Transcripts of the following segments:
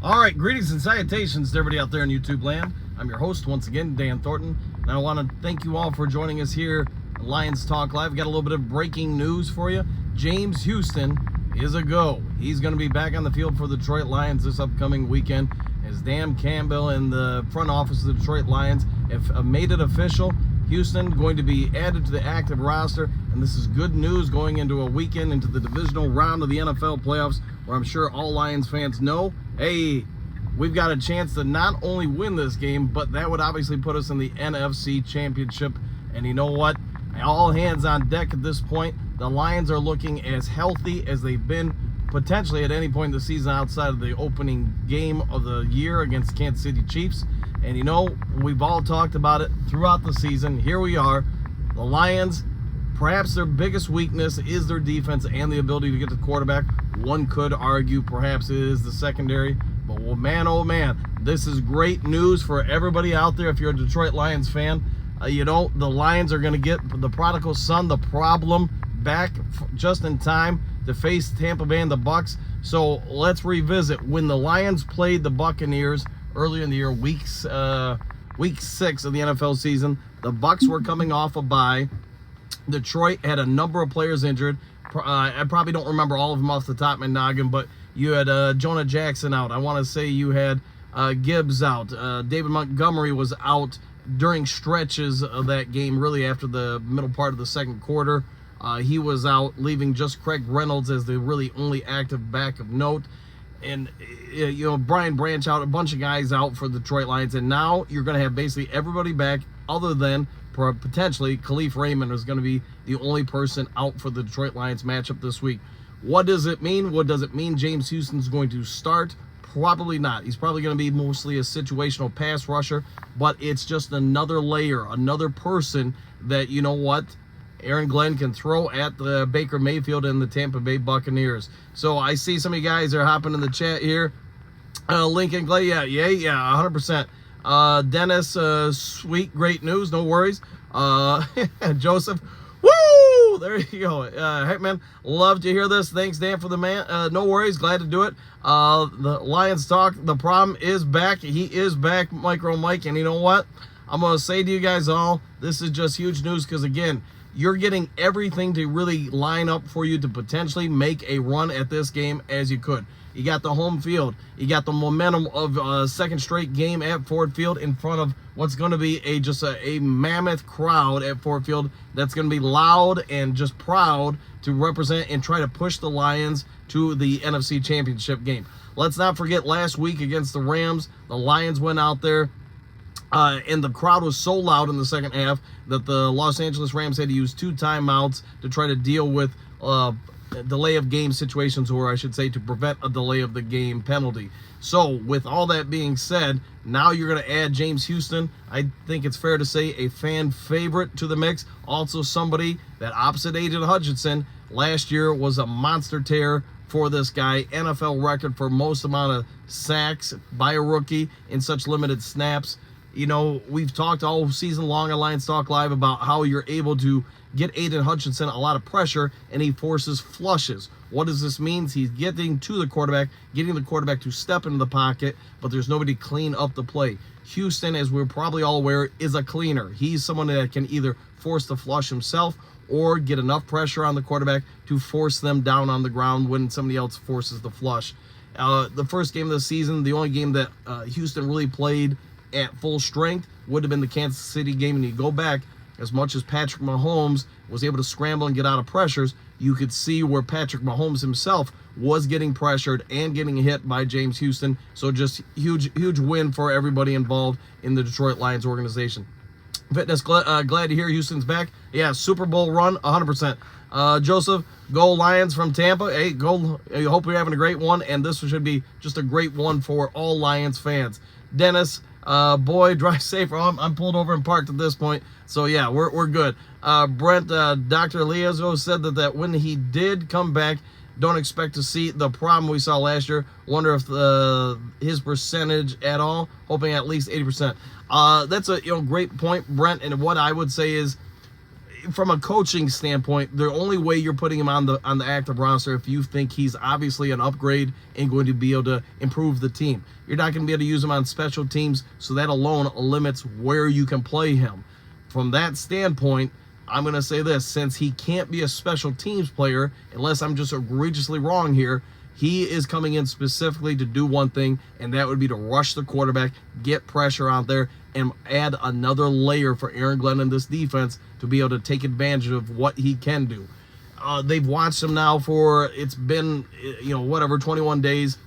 All right, greetings and salutations to everybody out there in YouTube land. I'm your host once again, Dan Thornton, and I want to thank you all for joining us here at Lions Talk Live. Got a little bit of breaking news for you. James Houston is a go. He's going to be back on the field for the Detroit Lions this upcoming weekend, as Dan Campbell and the front office of the Detroit Lions have made it official. Houston going to be added to the active roster, and this is good news going into a weekend, into the divisional round of the NFL playoffs, where I'm sure all Lions fans know, hey, we've got a chance to not only win this game, but that would obviously put us in the NFC Championship. And you know what? All hands on deck at this point. The Lions are looking as healthy as they've been potentially at any point in the season outside of the opening game of the year against Kansas City Chiefs. And you know, we've all talked about it throughout the season. Here we are. The Lions, perhaps their biggest weakness is their defense and the ability to get the quarterback. One could argue perhaps it is the secondary. But well, man, oh man, this is great news for everybody out there if you're a Detroit Lions fan. You know, the Lions are going to get the prodigal son, the problem, back just in time to face Tampa Bay and the Bucs. So let's revisit. When the Lions played the Buccaneers earlier in the year, week 6 of the NFL season, the Bucs were coming off a bye. Detroit had a number of players injured. I probably don't remember all of them off the top of my noggin, but you had Jonah Jackson out. I want to say you had Gibbs out. David Montgomery was out during stretches of that game, really after the middle part of the second quarter. He was out, leaving just Craig Reynolds as the really only active back of note. And, you know, Brian Branch out, a bunch of guys out for the Detroit Lions. And now you're going to have basically everybody back other than potentially Khalif Raymond is going to be the only person out for the Detroit Lions matchup this week. What does it mean? What does it mean James Houston's going to start? Probably not. He's probably going to be mostly a situational pass rusher, but it's just another layer, another person that, you know what, Aaron Glenn can throw at the Baker Mayfield and the Tampa Bay Buccaneers. So I see some of you guys are hopping in the chat here. Lincoln Clay, yeah, 100%. Dennis, sweet, great news, no worries. Joseph, woo! There you go. Hey, man, love to hear this. Thanks, Dan, for the man. No worries, glad to do it. The Lions Talk, the problem is back. He is back, Micro Mike, and you know what? I'm going to say to you guys all, this is just huge news because, again, you're getting everything to really line up for you to potentially make a run at this game as you could. You got the home field. You got the momentum of a second straight game at Ford Field in front of what's going to be a mammoth crowd at Ford Field that's going to be loud and just proud to represent and try to push the Lions to the NFC Championship game. Let's not forget last week against the Rams, the Lions went out there and the crowd was so loud in the second half that the Los Angeles Rams had to use 2 timeouts to try to deal with delay of game situations, or I should say to prevent a delay of the game penalty. So with all that being said, now you're going to add James Houston. I think it's fair to say a fan favorite to the mix. Also somebody that opposite Aiden Hutchinson last year was a monster tear for this guy. NFL record for most amount of sacks by a rookie in such limited snaps. You know, we've talked all season long on Lions Talk Live about how you're able to get Aiden Hutchinson a lot of pressure, and he forces flushes. What does this mean? He's getting to the quarterback, getting the quarterback to step into the pocket, but there's nobody to clean up the play. Houston, as we're probably all aware, is a cleaner. He's someone that can either force the flush himself or get enough pressure on the quarterback to force them down on the ground when somebody else forces the flush. The first game of the season, the only game that Houston really played at full strength would have been the Kansas City game. And you go back, as much as Patrick Mahomes was able to scramble and get out of pressures, you could see where Patrick Mahomes himself was getting pressured and getting hit by James Houston. So just huge win for everybody involved in the Detroit Lions organization. Fitness, glad to hear Houston's back. Yeah, Super Bowl run, 100%. Joseph, go Lions from Tampa. Hey, go. I hope you're having a great one, and this should be just a great one for all Lions fans. Dennis, boy, drive safe. I'm pulled over and parked at this point, so yeah, we're good. Brent, Dr. Leazo said that when he did come back, don't expect to see the problem we saw last year. Wonder if his percentage at all. Hoping at least 80%. That's a great point, Brent. And what I would say is, from a coaching standpoint, the only way you're putting him on the active roster if you think he's obviously an upgrade and going to be able to improve the team. You're not going to be able to use him on special teams, so that alone limits where you can play him. From that standpoint, I'm going to say this: since he can't be a special teams player, unless I'm just egregiously wrong here, he is coming in specifically to do one thing, and that would be to rush the quarterback, get pressure out there, and add another layer for Aaron Glenn in this defense to be able to take advantage of what he can do. They've watched him now for, it's been, 21 days.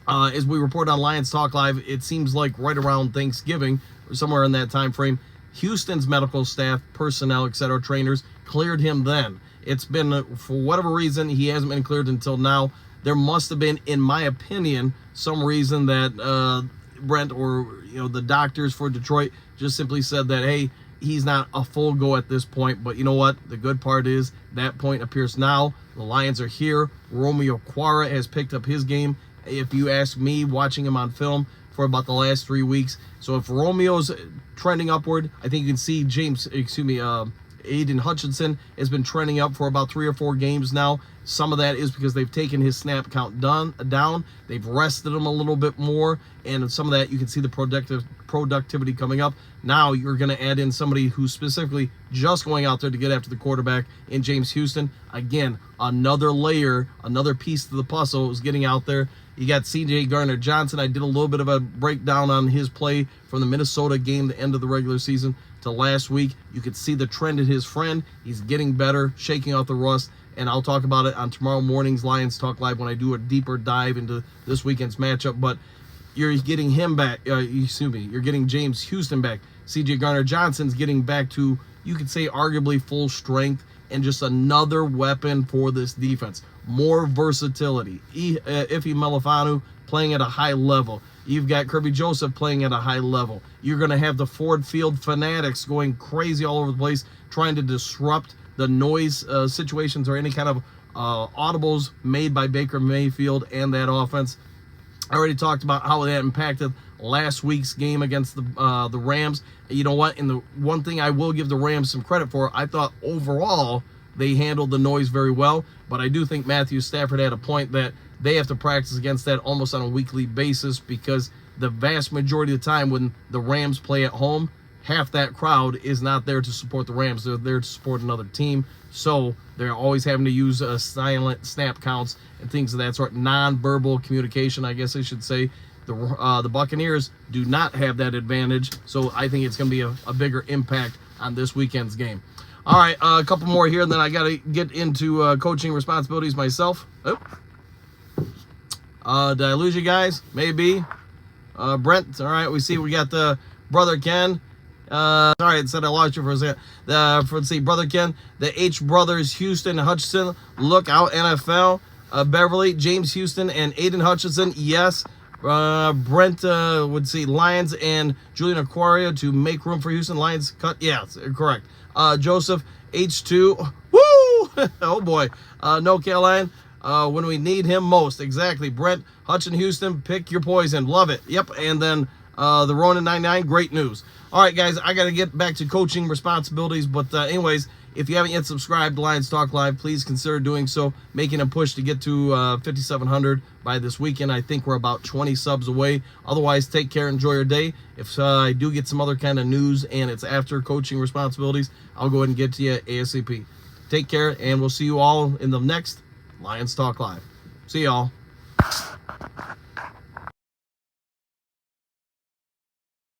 As we report on Lions Talk Live, it seems like right around Thanksgiving, or somewhere in that time frame, Houston's medical staff, personnel, etc., trainers, cleared him then. It's been, for whatever reason, he hasn't been cleared until now. There must have been, in my opinion, some reason that Brent or the doctors for Detroit just simply said that, hey, he's not a full go at this point. But you know what? The good part is that point appears now. The Lions are here. Romeo Okwara has picked up his game, if you ask me, watching him on film for about the last 3 weeks. So if Romeo's trending upward, I think you can see Aiden Hutchinson has been trending up for about 3 or 4 games now. Some of that is because they've taken his snap count down. They've rested him a little bit more, and some of that you can see the productivity coming up. Now you're going to add in somebody who's specifically just going out there to get after the quarterback in James Houston. Again, another layer, another piece to the puzzle is getting out there. You got C.J. Gardner-Johnson. I did a little bit of a breakdown on his play from the Minnesota game, the end of the regular season, to last week. You could see the trend in his friend. He's getting better, shaking out the rust, and I'll talk about it on tomorrow morning's Lions Talk Live when I do a deeper dive into this weekend's matchup. But you're getting him back. You're getting James Houston back. C.J. Gardner-Johnson's getting back to, you could say, arguably full strength, and just another weapon for this defense. More versatility. Ife Melifonwu playing at a high level. You've got Kirby Joseph playing at a high level. You're going to have the Ford Field fanatics going crazy all over the place, trying to disrupt the noise situations or any kind of audibles made by Baker Mayfield and that offense. I already talked about how that impacted last week's game against the Rams. You know what? And the one thing I will give the Rams some credit for, I thought overall they handled the noise very well, but I do think Matthew Stafford had a point that they have to practice against that almost on a weekly basis, because the vast majority of the time when the Rams play at home, half that crowd is not there to support the Rams. They're there to support another team. So they're always having to use silent snap counts and things of that sort. Non-verbal communication, I guess I should say. The Buccaneers do not have that advantage. So I think it's going to be a bigger impact on this weekend's game. All right, a couple more here, and then I got to get into coaching responsibilities myself. Oh. Did I lose you guys? Maybe. Brent, all right, we see we got the Brother Ken. Sorry, it said I lost you for a second. Let's see, Brother Ken, the H brothers, Houston, Hutchinson, look out, NFL. Beverly, James Houston, and Aiden Hutchinson, yes. Brent would see Lions and Julian Okwara to make room for Houston. Lions cut, yeah, correct. Joseph, H2, woo! Oh boy. No, Caroline. When we need him most. Exactly. Brent, Hutchin, Houston, pick your poison. Love it. Yep. And then the Ronin 99, great news. All right, guys, I got to get back to coaching responsibilities. But anyways, if you haven't yet subscribed to Lions Talk Live, please consider doing so, making a push to get to 5,700 by this weekend. I think we're about 20 subs away. Otherwise, take care. Enjoy your day. If I do get some other kind of news and it's after coaching responsibilities, I'll go ahead and get to you ASAP. Take care, and we'll see you all in the next Lions Talk Live. See y'all.